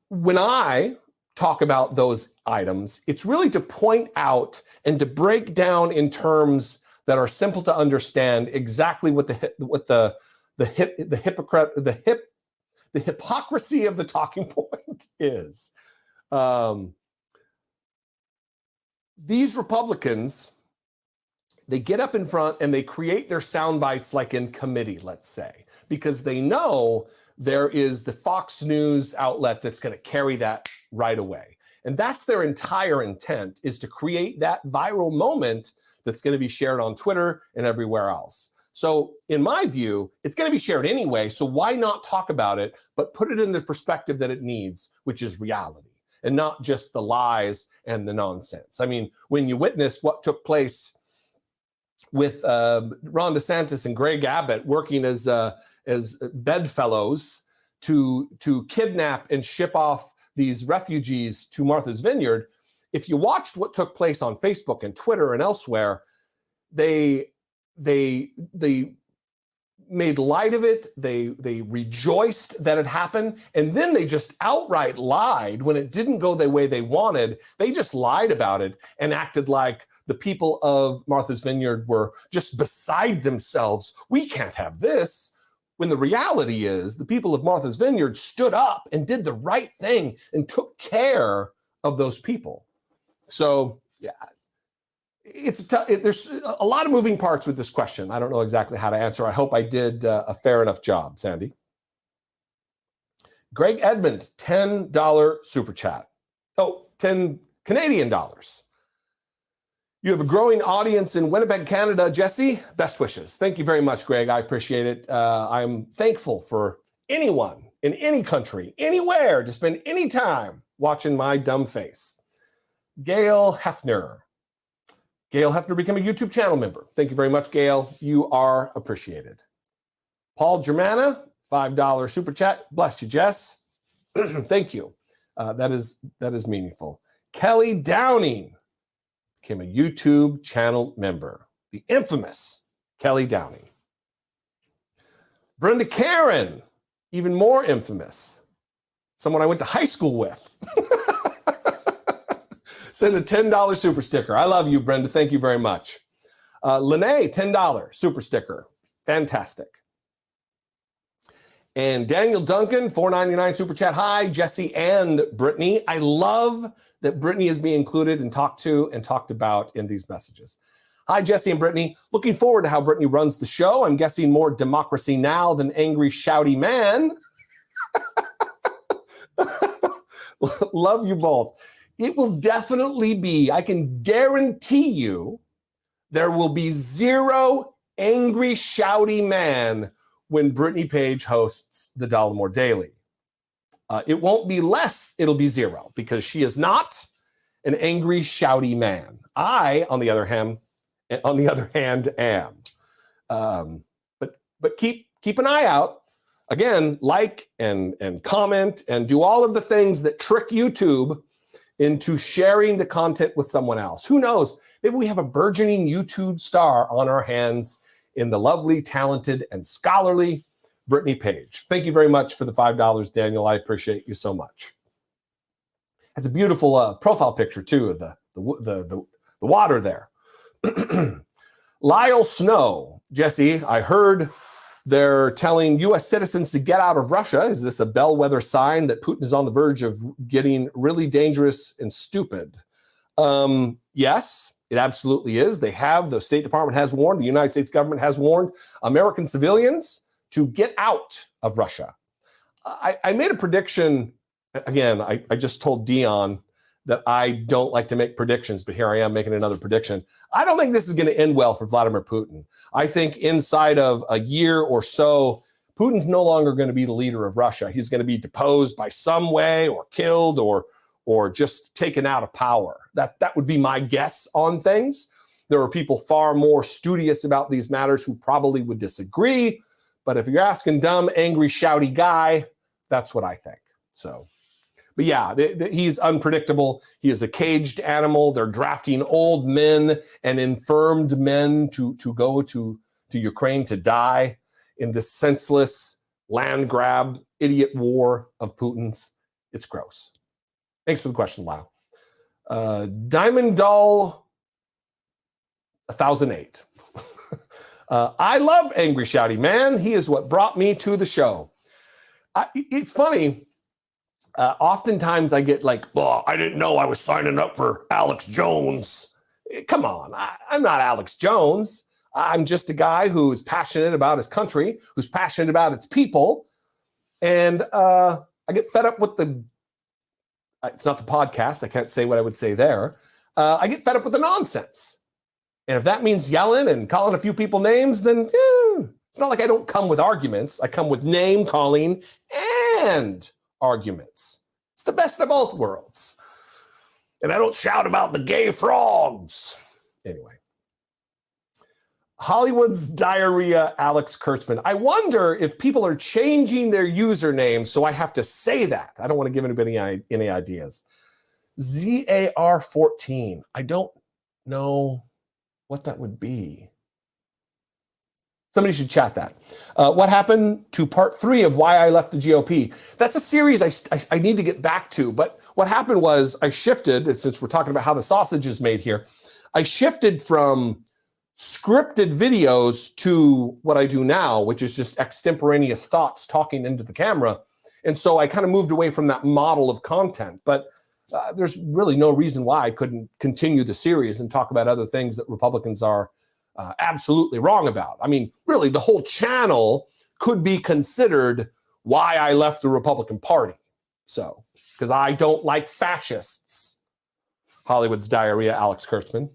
A: when I talk about those items, it's really to point out and to break down in terms that are simple to understand exactly what the hypocrisy of the talking point is. These Republicans, they get up in front and they create their sound bites like in committee, let's say, because they know there is the Fox News outlet that's going to carry that right away. And that's their entire intent, is to create that viral moment that's going to be shared on Twitter and everywhere else. So in my view, it's going to be shared anyway, so why not talk about it, but put it in the perspective that it needs, which is reality, and not just the lies and the nonsense. I mean, when you witness what took place with Ron DeSantis and Greg Abbott working as bedfellows to kidnap and ship off these refugees to Martha's Vineyard, if you watched what took place on Facebook and Twitter and elsewhere, they made light of it. They rejoiced that it happened. And then they just outright lied when it didn't go the way they wanted. They just lied about it and acted like the people of Martha's Vineyard were just beside themselves. We can't have this. When the reality is the people of Martha's Vineyard stood up and did the right thing and took care of those people. So, yeah. There's a lot of moving parts with this question. I don't know exactly how to answer. I hope I did a fair enough job, Sandy. Greg Edmond, $10 super chat. Oh, 10 Canadian dollars. You have a growing audience in Winnipeg, Canada. Jesse, best wishes. Thank you very much, Greg. I appreciate it. I'm thankful for anyone in any country, anywhere, to spend any time watching my dumb face. Gail Hefner. Gail Hefner became a YouTube channel member. Thank you very much, Gail. You are appreciated. Paul Germana, $5 super chat. Bless you, Jess. Thank you. That is meaningful. Kelly Downing became a YouTube channel member. The infamous Kelly Downing. Brenda Karen, even more infamous. Someone I went to high school with. Send a $10 super sticker. I love you, Brenda. Thank you very much. Lene, $10 super sticker. Fantastic. And Daniel Duncan, $4.99 super chat. Hi, Jesse and Brittany. I love that Brittany is being included and talked to and talked about in these messages. Hi, Jesse and Brittany. Looking forward to how Brittany runs the show. I'm guessing more democracy now than angry, shouty man. Love you both. It will definitely be, I can guarantee you, there will be zero angry, shouty man when Brittany Page hosts the Dollemore Daily. It won't be less, it'll be zero, because she is not an angry, shouty man. I, on the other hand, am. But keep an eye out. Again, like and comment and do all of the things that trick YouTube into sharing the content with someone else. Who knows? Maybe we have a burgeoning YouTube star on our hands in the lovely, talented, and scholarly Brittany Page. Thank you very much for the $5, Daniel. I appreciate you so much. It's a beautiful profile picture too of the water there. Lyle Snow, Jesse, I heard they're telling U.S. citizens to get out of Russia. Is this a bellwether sign that Putin is on the verge of getting really dangerous and stupid? Yes, it absolutely is. The State Department has warned, the United States government has warned American civilians to get out of Russia. I made a prediction. Again, I just told Dion that I don't like to make predictions, but here I am making another prediction. I don't think this is going to end well for Vladimir Putin. I think inside of a year or so, Putin's no longer going to be the leader of Russia. He's going to be deposed by some way or killed or just taken out of power. That would be my guess on things. There are people far more studious about these matters who probably would disagree. But if you're asking dumb, angry, shouty guy, that's what I think. So, but yeah, he's unpredictable. He is a caged animal. They're drafting old men and infirmed men to go to Ukraine to die in this senseless land grab, idiot war of Putin's. It's gross. Thanks for the question, Lyle. Diamond Doll 1008. I love Angry Shouty Man. He is what brought me to the show. It's funny. Oftentimes I get like, well, I didn't know I was signing up for Alex Jones. Come on, I'm not Alex Jones. I'm just a guy who's passionate about his country, who's passionate about its people. And I get fed up with it's not the podcast. I can't say what I would say there. I get fed up with the nonsense. And if that means yelling and calling a few people names, then it's not like I don't come with arguments. I come with name calling and arguments. It's the best of both worlds. And I don't shout about the gay frogs. Anyway. Hollywood's Diarrhea, Alex Kurtzman. I wonder if people are changing their usernames, so I have to say that. I don't want to give anybody any ideas. ZAR14. I don't know what that would be. Somebody should chat that. What happened to part 3 of Why I Left the GOP? That's a series I need to get back to. But what happened was I shifted, since we're talking about how the sausage is made here, I shifted from scripted videos to what I do now, which is just extemporaneous thoughts talking into the camera. And so I kind of moved away from that model of content. But there's really no reason why I couldn't continue the series and talk about other things that Republicans are absolutely wrong about. I mean, really, the whole channel could be considered Why I Left the Republican Party. So, because I don't like fascists. Hollywood's Diarrhea, Alex Kurtzman.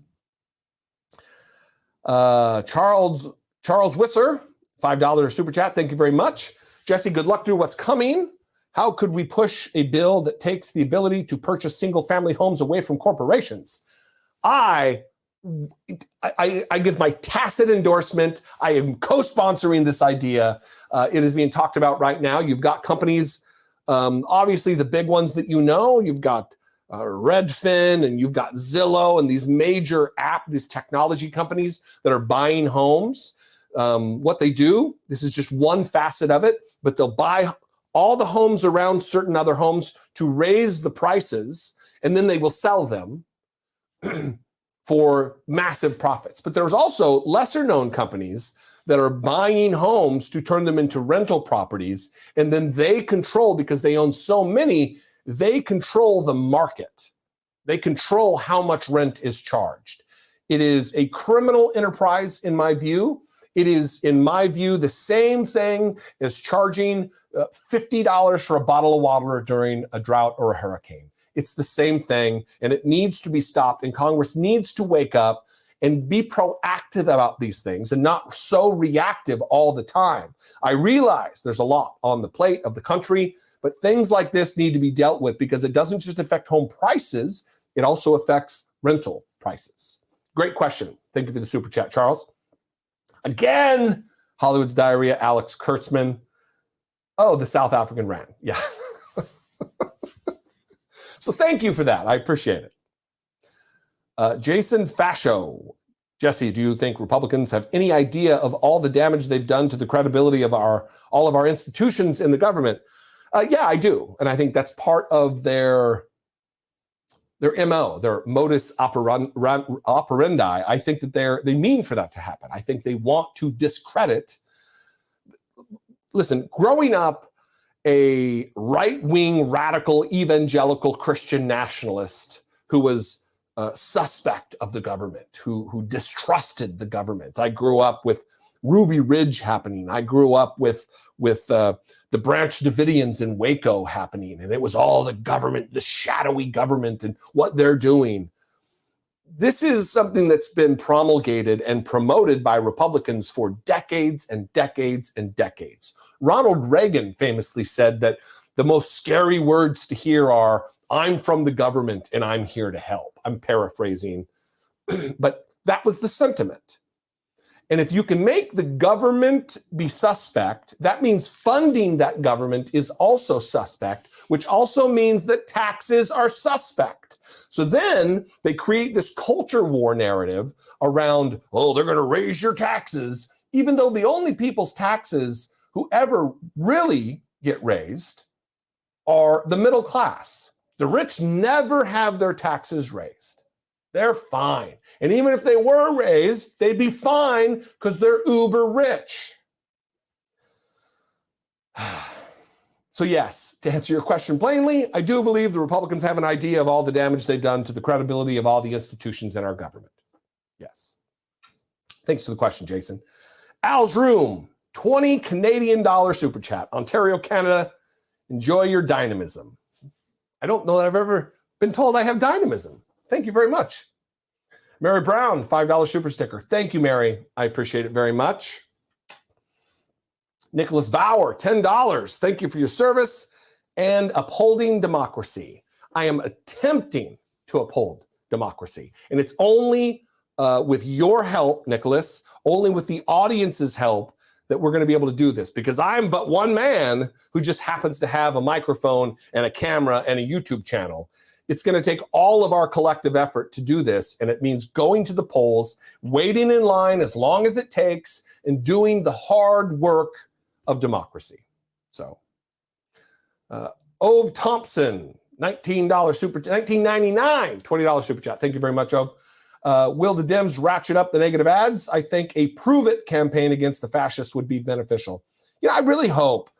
A: Charles Wisser, $5 super chat. Thank you very much. Jesse, good luck through what's coming. How could we push a bill that takes the ability to purchase single-family homes away from corporations? I give my tacit endorsement. I am co-sponsoring this idea. It is being talked about right now. You've got companies Obviously, the big ones that you know, you've got Redfin and you've got Zillow and these major these technology companies that are buying homes. What they do, this is just one facet of it, but they'll buy all the homes around certain other homes to raise the prices, and then they will sell them for massive profits. But there's also lesser known companies that are buying homes to turn them into rental properties, and then they control, because they own so many, they control the market. They control how much rent is charged. It is a criminal enterprise, in my view. It is, in my view, the same thing as charging $50 for a bottle of water during a drought or a hurricane. It's the same thing, and it needs to be stopped, and Congress needs to wake up and be proactive about these things and not so reactive all the time. I realize there's a lot on the plate of the country, but things like this need to be dealt with because it doesn't just affect home prices, it also affects rental prices. Great question. Thank you for the super chat, Charles. Again, Hollywood's Diarrhea, Alex Kurtzman. Oh, the South African rand. Yeah. So thank you for that. I appreciate it. Jason Fascio. Jesse, do you think Republicans have any idea of all the damage they've done to the credibility of all of our institutions in the government? Yeah, I do. And I think that's part of their MO, their modus operandi. I think that they mean for that to happen. I think they want to discredit. Listen, growing up a right-wing, radical, evangelical Christian nationalist who was suspect of the government, who distrusted the government. I grew up with Ruby Ridge happening. I grew up with the Branch Davidians in Waco happening, and it was all the government, the shadowy government, and what they're doing. This is something that's been promulgated and promoted by Republicans for decades and decades and decades. Ronald Reagan famously said that the most scary words to hear are, "I'm from the government and I'm here to help." I'm paraphrasing, but that was the sentiment. And if you can make the government be suspect, that means funding that government is also suspect, which also means that taxes are suspect. So then they create this culture war narrative around, oh, they're going to raise your taxes, even though the only people's taxes who ever really get raised are the middle class. The rich never have their taxes raised. They're fine. And even if they were raised, they'd be fine because they're uber rich. So yes, to answer your question plainly, I do believe the Republicans have an idea of all the damage they've done to the credibility of all the institutions in our government. Yes. Thanks for the question, Jason. Al's Room, $20 Canadian super chat. Ontario, Canada, enjoy your dynamism. I don't know that I've ever been told I have dynamism. Thank you very much. Mary Brown, $5 super sticker. Thank you, Mary. I appreciate it very much. Nicholas Bauer, $10. Thank you for your service and upholding democracy. I am attempting to uphold democracy. And it's only with your help, Nicholas, only with the audience's help that we're going to be able to do this, because I'm but one man who just happens to have a microphone and a camera and a YouTube channel. It's going to take all of our collective effort to do this, and it means going to the polls, waiting in line as long as it takes, and doing the hard work of democracy. So, Ove Thompson, $19.99, $20 super chat. Thank you very much, Ove. Will the Dems ratchet up the negative ads? I think a prove it campaign against the fascists would be beneficial. You know, I really hope.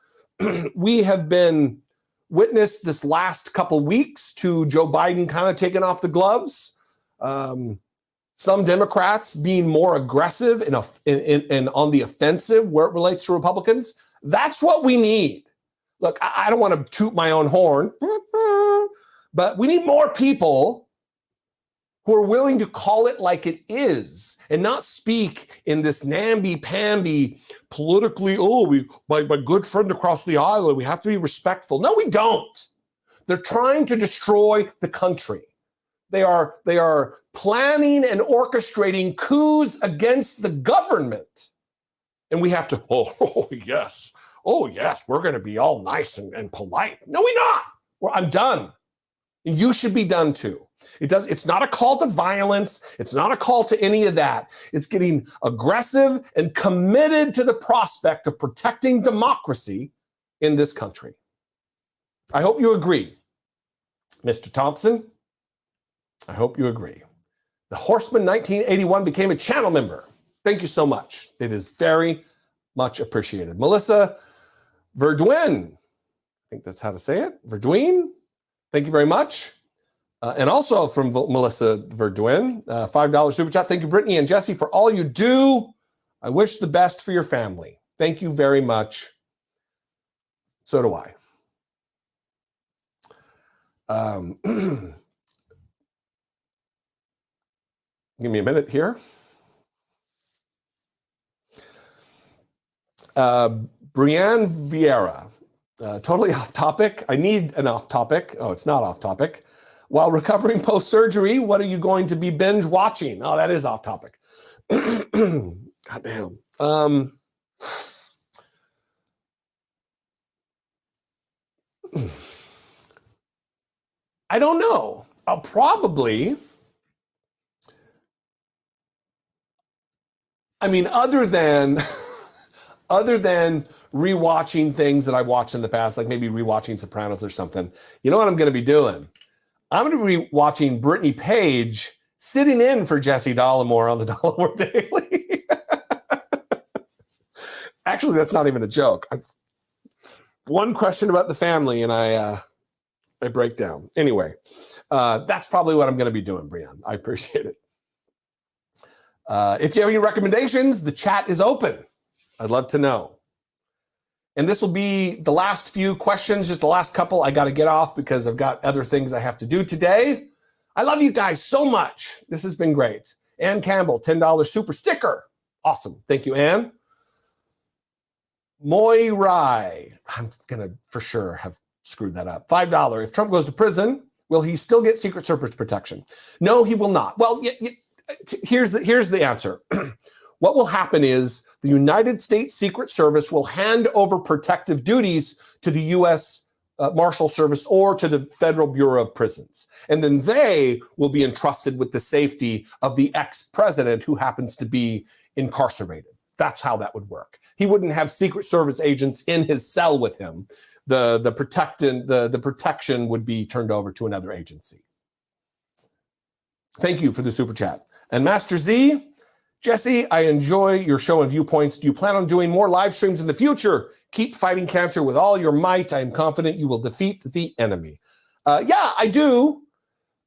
A: We have been witnessed this last couple weeks to Joe Biden kind of taking off the gloves. Some Democrats being more aggressive and on the offensive where it relates to Republicans. That's what we need. Look, I don't want to toot my own horn, but we need more people who are willing to call it like it is and not speak in this namby-pamby politically, my good friend across the aisle, we have to be respectful. No, we don't. They're trying to destroy the country. They are planning and orchestrating coups against the government. And we have to, yes, oh yes, we're going to be all nice and polite. No, we're not. I'm done. And you should be done too. It's not a call to violence. It's not a call to any of that. It's getting aggressive and committed to the prospect of protecting democracy in this country. I hope you agree. Mr. Thompson, I hope you agree. The Horseman 1981 became a channel member. Thank you so much. It is very much appreciated. Melissa Verduin, I think that's how to say it. Verduin, thank you very much. And also from Melissa Verduin, $5 super chat. Thank you, Brittany and Jesse, for all you do. I wish the best for your family. Thank you very much. So do I. Give me a minute here. Brianne Vieira, totally off topic. I need an off topic. Oh, it's not off topic. While recovering post-surgery, what are you going to be binge watching? Oh, that is off topic. God damn. I don't know. I'll probably, I mean, other than rewatching things that I've watched in the past, like maybe rewatching Sopranos or something, you know what I'm going to be doing? I'm going to be watching Brittany Page sitting in for Jesse Dollemore on the Dollemore Daily. Actually, that's not even a joke. One question about the family, and I break down. Anyway, that's probably what I'm going to be doing, Brianne. I appreciate it. If you have any recommendations, the chat is open. I'd love to know. And this will be the last few questions, just the last couple. I got to get off because I've got other things I have to do today. I love you guys so much. This has been great. Ann Campbell, $10 super sticker. Awesome. Thank you, Ann. Moy Rai. I'm going to for sure have screwed that up. $5. If Trump goes to prison, will he still get Secret Service protection? No, he will not. Well, here's the answer. What will happen is the United States Secret Service will hand over protective duties to the U.S. Marshal Service or to the Federal Bureau of Prisons. And then they will be entrusted with the safety of the ex-president who happens to be incarcerated. That's how that would work. He wouldn't have Secret Service agents in his cell with him. The protection would be turned over to another agency. Thank you for the super chat. And Master Z, Jesse, I enjoy your show and viewpoints. Do you plan on doing more live streams in the future? Keep fighting cancer with all your might. I am confident you will defeat the enemy. Yeah, I do.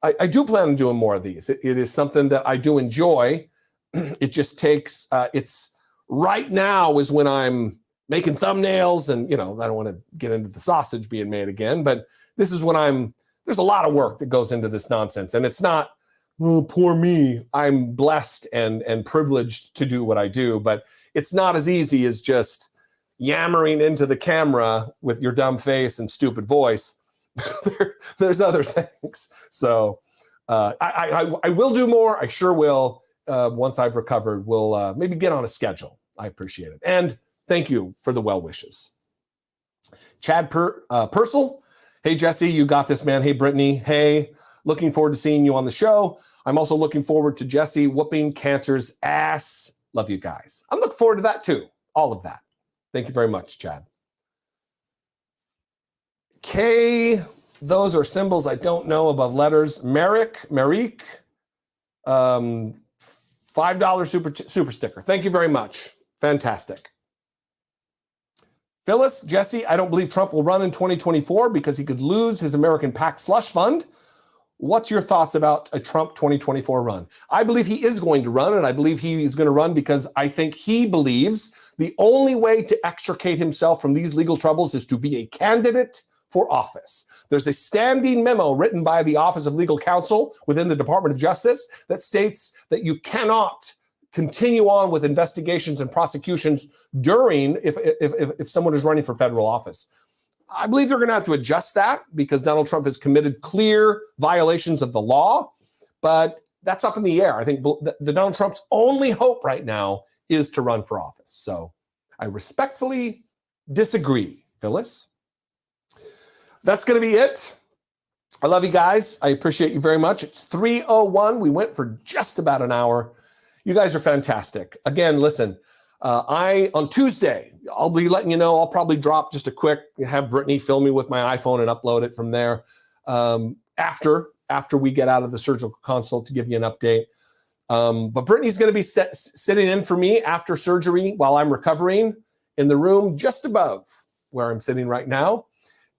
A: I do plan on doing more of these. It is something that I do enjoy. It just takes, it's right now is when I'm making thumbnails and, you know, I don't want to get into the sausage being made again, but this is when there's a lot of work that goes into this nonsense. And it's not, oh, poor me. I'm blessed and privileged to do what I do, but it's not as easy as just yammering into the camera with your dumb face and stupid voice. There's other things. So I will do more. I sure will. Once I've recovered, we'll maybe get on a schedule. I appreciate it. And thank you for the well wishes. Chad Purcell. Hey, Jesse, you got this, man. Hey, Brittany. Hey, looking forward to seeing you on the show. I'm also looking forward to Jesse whooping cancer's ass. Love you guys. I'm looking forward to that too. All of that. Thank you very much, Chad. K, those are symbols I don't know above letters. Merrick, $5 super sticker. Thank you very much. Fantastic. Phyllis, Jesse, I don't believe Trump will run in 2024 because he could lose his American PAC slush fund. What's your thoughts about a Trump 2024 run? I believe he is going to run, and I believe he is going to run because I think he believes the only way to extricate himself from these legal troubles is to be a candidate for office. There's a standing memo written by the Office of Legal Counsel within the Department of Justice that states that you cannot continue on with investigations and prosecutions during if someone is running for federal office. I believe they're going to have to adjust that because Donald Trump has committed clear violations of the law, but that's up in the air. I think the Donald Trump's only hope right now is to run for office. So I respectfully disagree, Phyllis. That's going to be it. I love you guys. I appreciate you very much. It's 3:01. We went for just about an hour. You guys are fantastic. Again, listen, on Tuesday, I'll be letting you know, I'll probably drop just a quick, have Brittany film me with my iPhone and upload it from there after we get out of the surgical consult to give you an update. But Brittany's going to be sitting in for me after surgery while I'm recovering in the room just above where I'm sitting right now.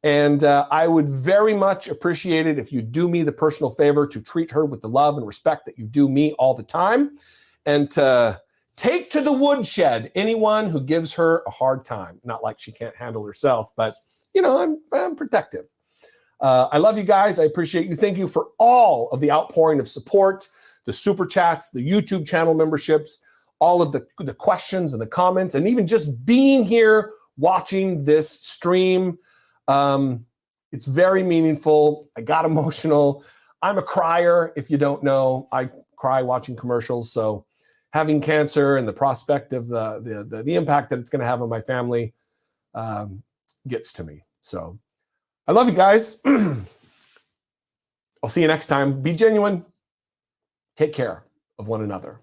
A: And I would very much appreciate it if you do me the personal favor to treat her with the love and respect that you do me all the time, and to take to the woodshed anyone who gives her a hard time. Not like she can't handle herself, but you know, I'm protective. I love you guys. I appreciate you. Thank you for all of the outpouring of support, the super chats, the YouTube channel memberships, all of the questions and the comments, and even just being here watching this stream. It's very meaningful. I got emotional. I'm a crier. If you don't know, I cry watching commercials. So having cancer and the prospect of the impact that it's going to have on my family gets to me. So I love you guys. I'll see you next time. Be genuine. Take care of one another.